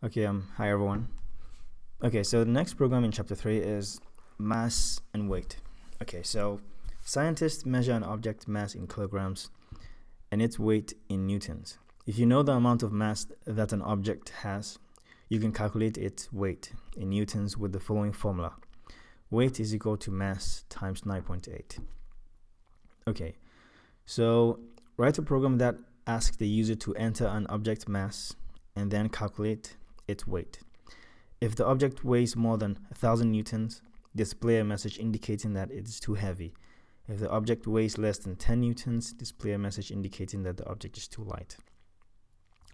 Okay, hi everyone. Okay, so the next program in chapter 3 is mass and weight. Okay, so scientists measure an object mass in kilograms and its weight in newtons. If you know the amount of mass that an object has, you can calculate its weight in newtons with the following formula. Weight is equal to mass times 9.8. Okay, so write a program that asks the user to enter an object mass and then calculate its weight. If the object weighs more than 1,000 newtons, display a message indicating that it is too heavy. If the object weighs less than 10 newtons, display a message indicating that the object is too light.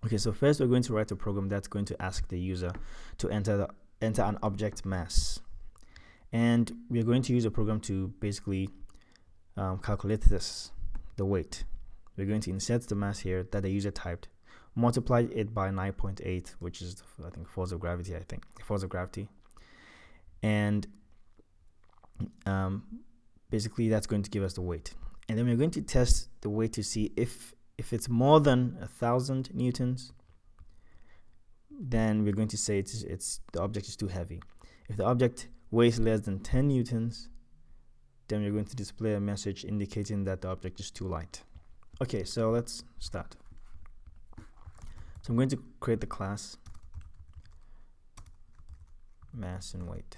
Okay, so first we're going to write a program that's going to ask the user to enter an object mass. And we're going to use a program to basically calculate the weight. We're going to insert the mass here that the user typed, multiply it by 9.8, which is, I think, force of gravity, and basically that's going to give us the weight. And then we're going to test the weight to see if it's more than 1,000 newtons, then we're going to say it's the object is too heavy. If the object weighs less than 10 newtons, then we're going to display a message indicating that the object is too light. Okay, so let's start. So I'm going to create the class mass and weight.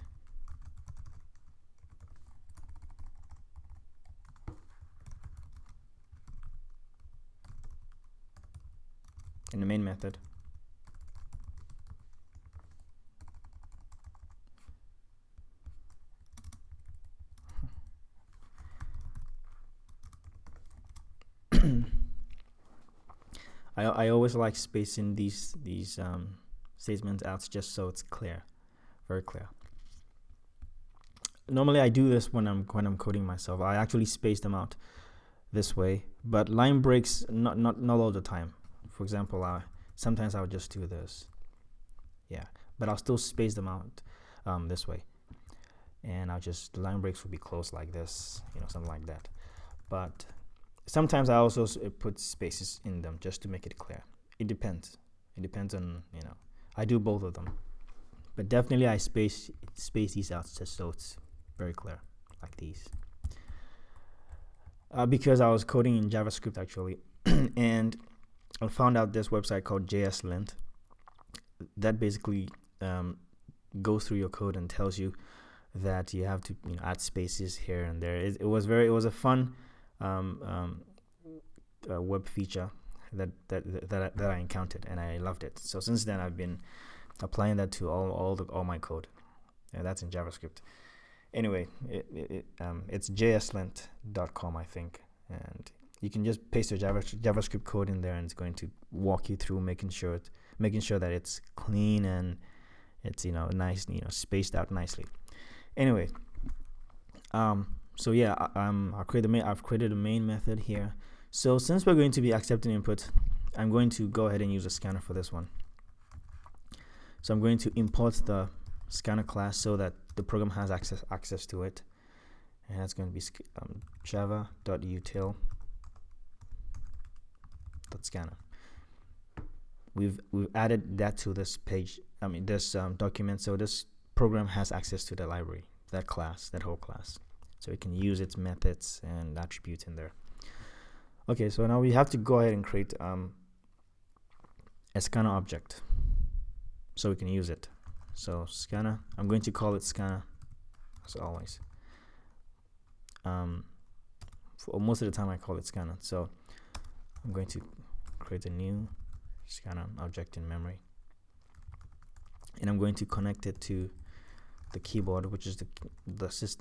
In the main method. I always like spacing these statements out just so it's clear, very clear. Normally I do this when I'm coding myself. I actually space them out this way, but line breaks not all the time. For example, sometimes I'll just do this, but I'll still space them out this way, and the line breaks will be close like this, something like that. But sometimes I also put spaces in them just to make it clear. It depends on, I do both of them, but definitely I space these out just so it's very clear, like these. Because I was coding in JavaScript actually, and I found out this website called JSLint that basically goes through your code and tells you that you have to add spaces here and there. It was a fun web feature that I encountered, and I loved it. So since then I've been applying that to all my code. That's in JavaScript. Anyway, it's jslint.com, I think, and you can just paste your JavaScript code in there, and it's going to walk you through making sure that it's clean and it's nice, spaced out nicely. Anyway, so yeah, I've created a main method here. So since we're going to be accepting input, I'm going to go ahead and use a scanner for this one. So I'm going to import the scanner class so that the program has access to it, and that's going to be java.util.scanner. We've added that to this page. This document, so this program has access to the library, that whole class, so it can use its methods and attributes in there. Okay, so now we have to go ahead and create a scanner object so we can use it. So scanner, I'm going to call it scanner as always. For most of the time I call it scanner. So I'm going to create a new scanner object in memory, and I'm going to connect it to the keyboard, which is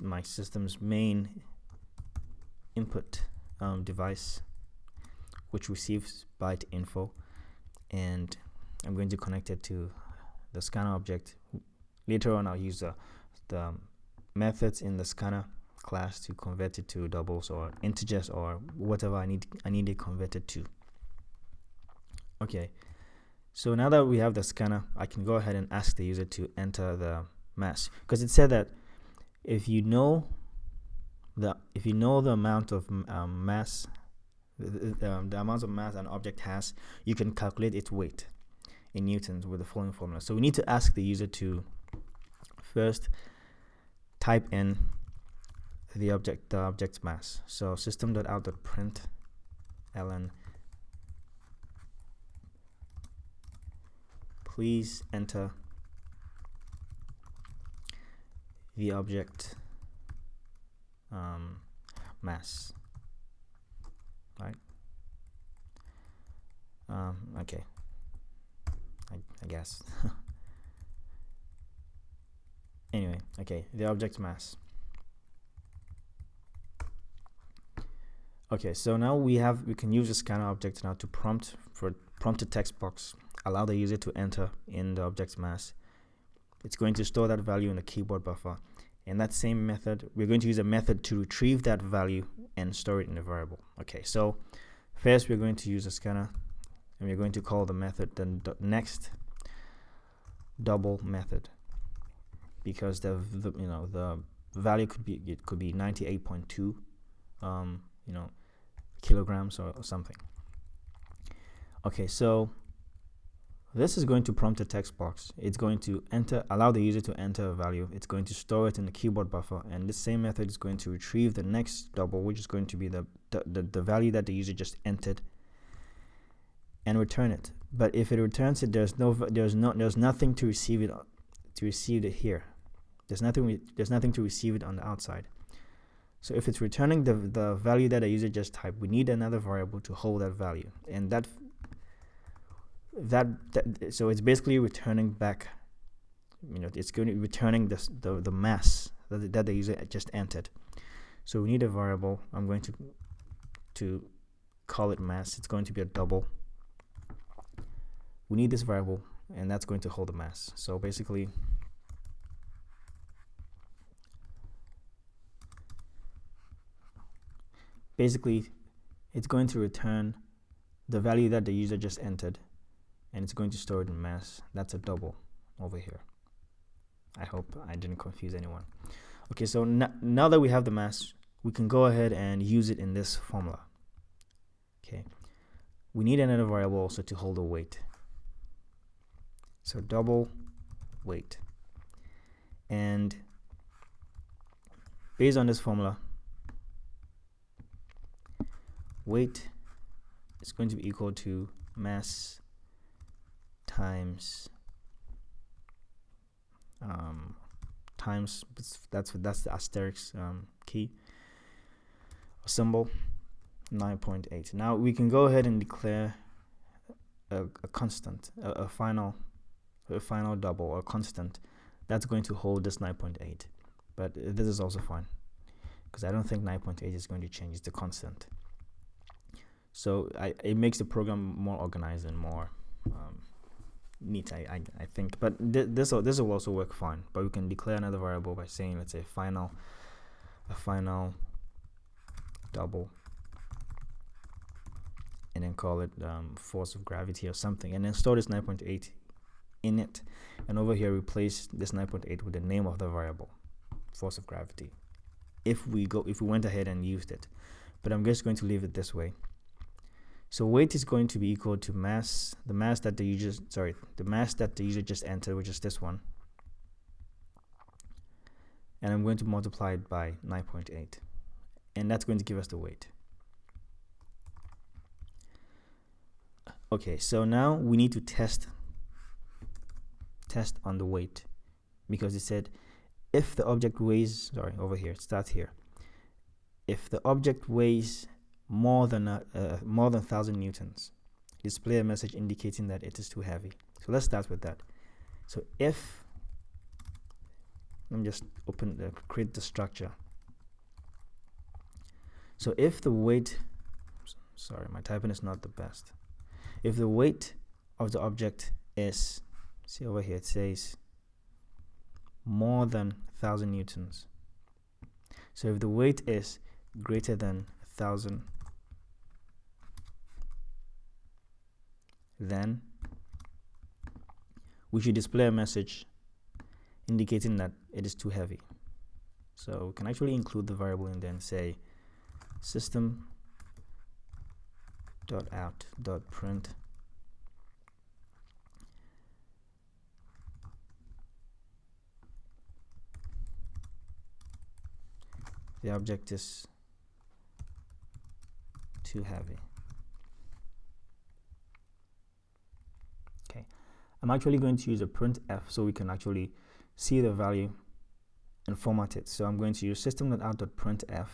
my system's main input device, which receives byte info, and I'm going to connect it to the scanner object. Later on I'll use the methods in the scanner class to convert it to doubles or integers or whatever I need it converted to. Okay, so now that we have the scanner, I can go ahead and ask the user to enter the mass, because it said that if you know the amount of mass, the amount of mass an object has, you can calculate its weight. in newtons with the following formula. So we need to ask the user to first type in the object's mass. So system.out.println please enter the object mass, right? Okay, I guess. Anyway, okay, the object mass. Okay, so now we can use the scanner object now to prompt a text box, allow the user to enter in the object's mass. It's going to store that value in the keyboard buffer. And that same method, we're going to use a method to retrieve that value and store it in a variable. Okay, so first we're going to use a scanner, and we're going to call the method the next double method, because the value could be 98.2 kilograms or something. Okay, so this is going to prompt a text box. It's going to allow the user to enter a value. It's going to store it in the keyboard buffer, and this same method is going to retrieve the next double, which is going to be the value that the user just entered, and return it. But if it returns it, there's nothing to receive it here. There's nothing to receive it on the outside. So if it's returning the value that the user just typed, we need another variable to hold that value, and so it's basically returning back, it's going to be returning the mass that the user just entered. So we need a variable. I'm going to call it mass. It's going to be a double. We need this variable, and that's going to hold the mass. So basically it's going to return the value that the user just entered, and it's going to store it in mass. That's a double over here. I hope I didn't confuse anyone. Okay, so now that we have the mass, we can go ahead and use it in this formula. Okay, we need another variable also to hold the weight. So double weight, and based on this formula, weight is going to be equal to mass times that's the asterisk key or symbol, 9.8. Now we can go ahead and declare a constant, a final double or constant that's going to hold this 9.8. But this is also fine, because I don't think 9.8 is going to change. It's a constant. So it makes the program more organized and more neat, I think. But this will also work fine. But we can declare another variable by saying, let's say, a final double, and then call it force of gravity or something, and then store this 9.8 in it, and over here replace this 9.8 with the name of the variable, force of gravity, if we went ahead and used it. But I'm just going to leave it this way. So weight is going to be equal to mass, the mass that the user just entered, which is this one, and I'm going to multiply it by 9.8, and that's going to give us the weight. Okay, so now we need to test on the weight, because it said if the object weighs, over here, it starts here, if the object weighs more than 1,000 newtons, display a message indicating that it is too heavy. So let's start with that. So let me just create the structure. So if the weight, sorry, my typing is not the best. If the weight of the object is, see over here, it says more than 1,000 newtons. So if the weight is greater than 1,000, then we should display a message indicating that it is too heavy. So we can actually include the variable and then say system.out.print the object is too heavy. Okay, I'm actually going to use a printf so we can actually see the value and format it. So I'm going to use system.out.printf, and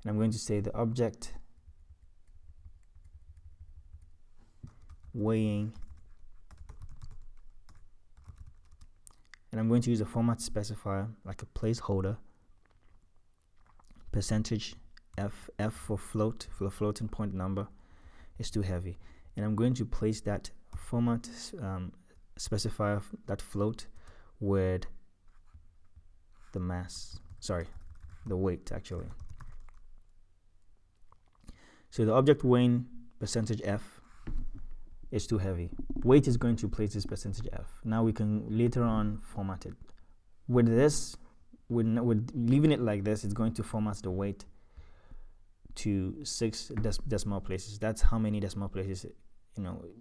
I'm going to say the object weighing, and I'm going to use a format specifier like a placeholder, percentage f for float, for the floating point number is too heavy, and I'm going to place that format specifier, that float, with the mass, the weight actually. So the object weighing percentage f is too heavy. Weight is going to place this percentage f. Now we can later on format it. With this, with leaving it like this, it's going to format the weight to 6 decimal places. That's how many decimal places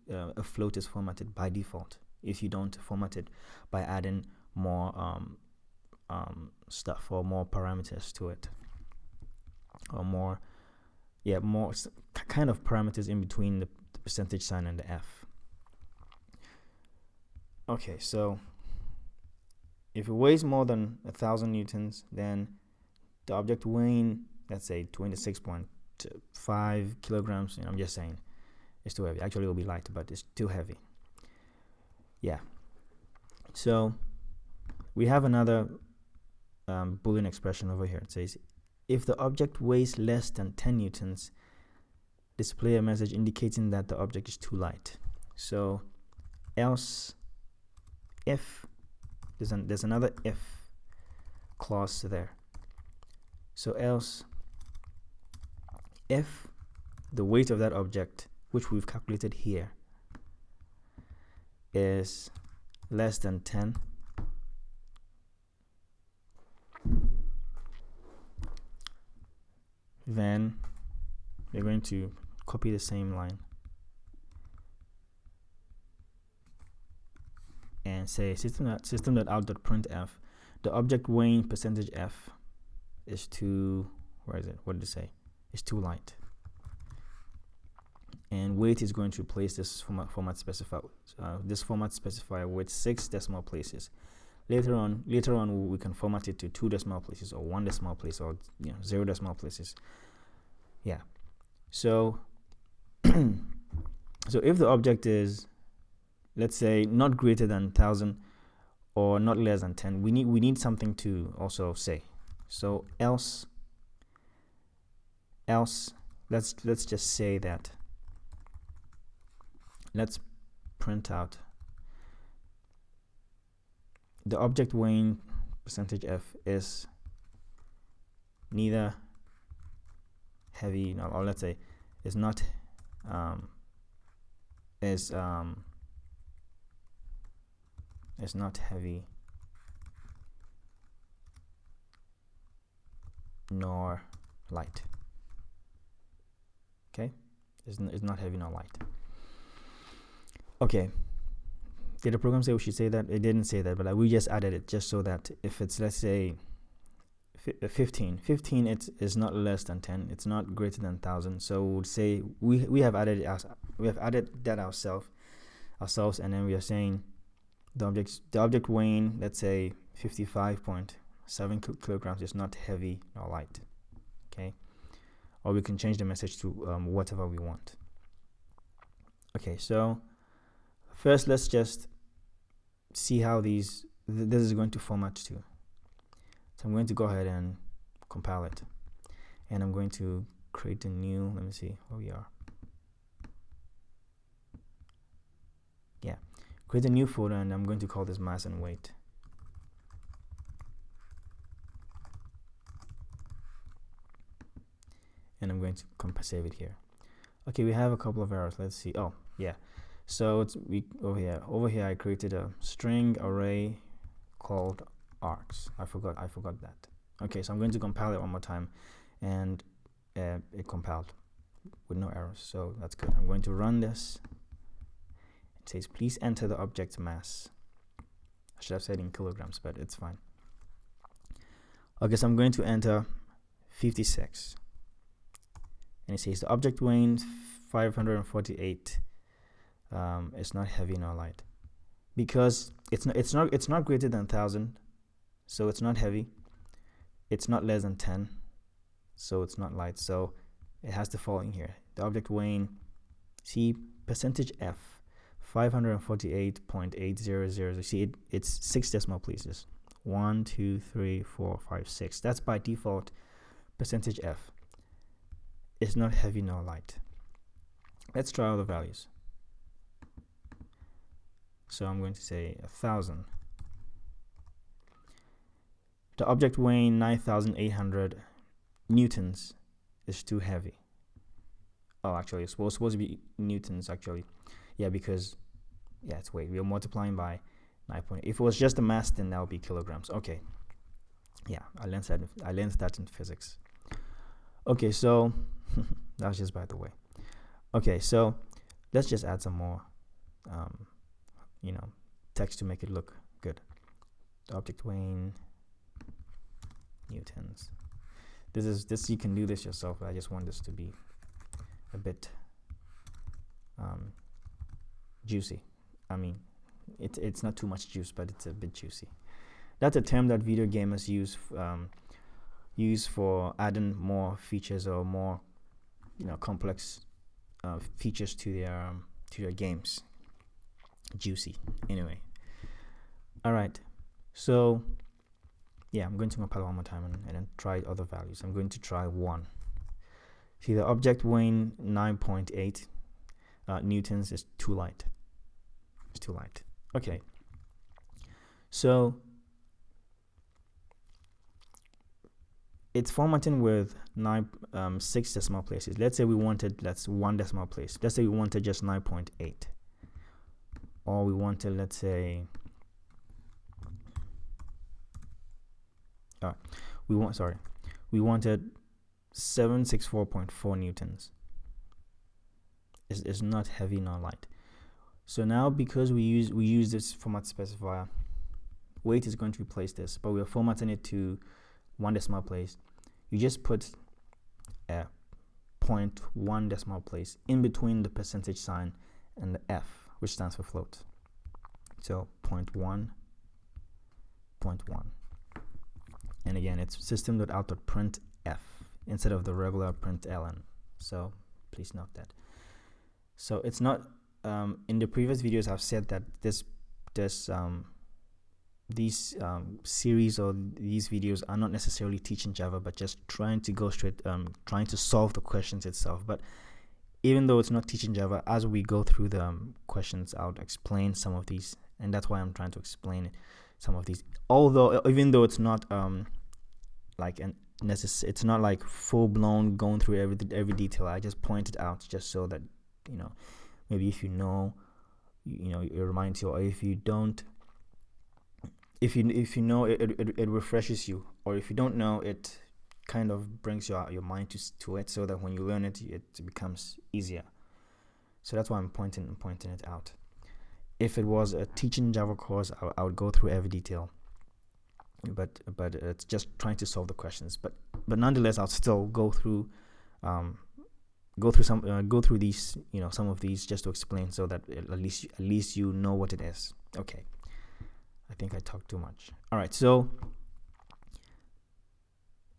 a float is formatted by default, if you don't format it by adding more stuff or more parameters to it, or more kind of parameters in between the percentage sign and the f. Okay, so if it weighs more than 1,000 newtons, then the object weighing, let's say 26.5 kilograms, I'm just saying, it's too heavy. Actually, it will be light, but it's too heavy. Yeah. So we have another Boolean expression over here. It says, if the object weighs less than 10 newtons, display a message indicating that the object is too light. So else if, there's another if clause there. So else if the weight of that object, which we've calculated here, is less than 10, then we're going to copy the same line and say system.out.printf, the object weighing percentage f is too, where is it? What did it say? It's too light. And weight is going to replace this format specifier with 6 decimal places. Later on we can format it to 2 decimal places or 1 decimal place, or 0 decimal places. Yeah. So so if the object is, let's say, not greater than 1,000 or not less than 10, we need something to also say. So else let's just say that, let's print out the object weighing percentage f is neither heavy, or let's say is not is not heavy nor light. Okay, it's not heavy nor light. Okay, did the program say we should say that? It didn't say that, but we just added it just so that if it's, let's say, 15, it is not less than 10, it's not greater than 1,000. So we would say we have added that ourselves, and then we are saying the object weighing, let's say 55.7 kilograms is not heavy nor light. Okay, or we can change the message to whatever we want. Okay, so first let's just see how this is going to format to. So I'm going to go ahead and compile it, and I'm going to create a new, let me see where we are. Yeah, create a new folder, and I'm going to call this mass and weight. And I'm going to save it here. Okay, we have a couple of errors. Let's see. Oh yeah, so it's over here I created a string array called args. I forgot that. Okay, so I'm going to compile it one more time, and it compiled with no errors, so that's good. I'm going to run this. It says please enter the object mass. I should have said in kilograms, but it's fine. Okay, so I'm going to enter 56. And it says the object weighing 548 it's not heavy nor light, because it's not greater than 1,000, so it's not heavy. It's not less than 10, so it's not light. So it has to fall in here. The object weighing, see, percentage F, 548.800. See, it's 6 decimal places. 1, 2, 3, 4, 5, 6. That's by default percentage F. It's not heavy nor light. Let's try all the values. So I'm going to say 1,000. The object weighing 9,800 newtons is too heavy. Oh, actually, it's supposed to be newtons, actually. Yeah, because, yeah, it's weight. We are multiplying by 9. If it was just a mass, then that would be kilograms. Okay. Yeah, I learned that in physics. Okay, so that was just by the way. Okay, so let's just add some more, text to make it look good. The object weighing newtons. This you can do this yourself, but I just want this to be a bit juicy. I mean, it's not too much juice, but it's a bit juicy. That's a term that video gamers use for adding more features or more complex features to their games. Juicy. Anyway, all right, so yeah, I'm going to compile one more time and then try other values. I'm going to try 1. See, the object weighing 9.8 newtons is too light. It's too light. Okay, so it's formatting with 6 decimal places. Let's say we wanted, that's 1 decimal place. Let's say we wanted just 9.8, or we wanted, let's say, we wanted 764.4 newtons. It's not heavy nor light. So now, because we use this format specifier, weight is going to replace this, but we are formatting it to 1 decimal place. You just put a 0.1 decimal place in between the percentage sign and the F, which stands for float. So 0.1, 0.1. And again, it's system.out.printf instead of the regular println. So please note that. So it's not, in the previous videos I've said that these series or these videos are not necessarily teaching Java, but just trying to go straight, trying to solve the questions itself. But even though it's not teaching Java, as we go through the questions, I'll explain some of these, and that's why I'm trying to explain some of these. Although, even though it's not it's not like full blown going through every detail, I just point it out just so that maybe if it reminds you, or if you don't. If you know, it refreshes you, or if you don't know, it kind of brings your mind to it, so that when you learn it, it becomes easier. So that's why I'm pointing it out. If it was a teaching Java course, I would go through every detail. But it's just trying to solve the questions. But nonetheless, I'll still go through these, some of these, just to explain, so that at least you know what it is. Okay. I think I talked too much. All right, so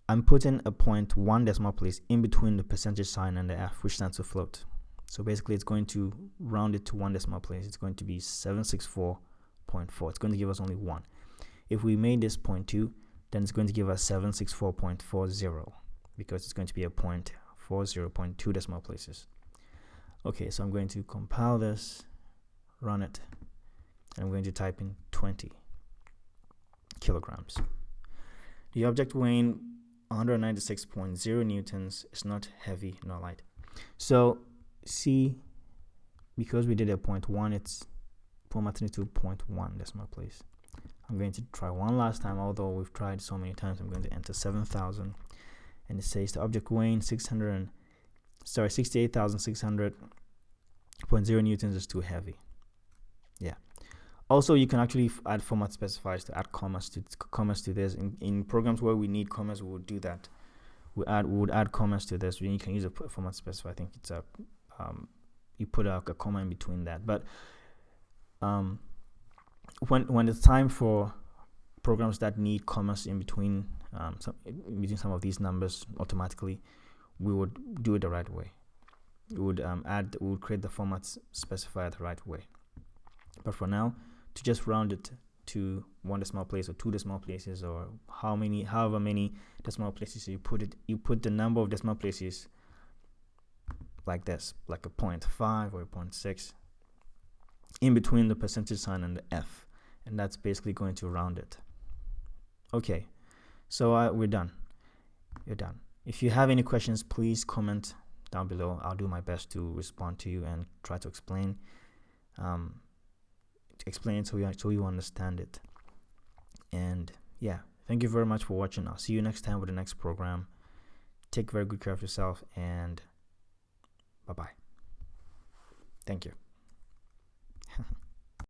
I'm putting a 0.1 decimal place in between the percentage sign and the F, which stands for float. So basically, it's going to round it to 1 decimal place. It's going to be 764.4. It's going to give us only 1. If we made this 0.2, then it's going to give us 764.40, because it's going to be a 0.40.2 decimal places. Okay, so I'm going to compile this, run it, and I'm going to type in 20 kilograms. The object weighing 196.0 newtons is not heavy nor light. So see, because we did a 0.1, it's formatting to 0.1 decimal place. I'm going to try one last time, although we've tried so many times. I'm going to enter 7,000, and it says the object weighing 68,600.0 newtons is too heavy. Yeah. Also, you can actually add format specifiers to add commas to this. In programs where we need commas, we would do that. We would add commas to this. You can use a format specifier. I think it's a you put a comma in between that. But when it's time for programs that need commas in between some of these numbers automatically, we would do it the right way. We would create the format specifier the right way. But for now, to just round it to 1 decimal place or 2 decimal places, or however many decimal places you put the number of decimal places like this, like a 0.5 or a 0.6 in between the percentage sign and the F, and that's basically going to round it. Okay, so we're done. You're done. If you have any questions, please comment down below. I'll do my best to respond to you and try to explain it so you understand it. And yeah, thank you very much for watching. I'll see you next time with the next program. Take very good care of yourself, and bye-bye. Thank you.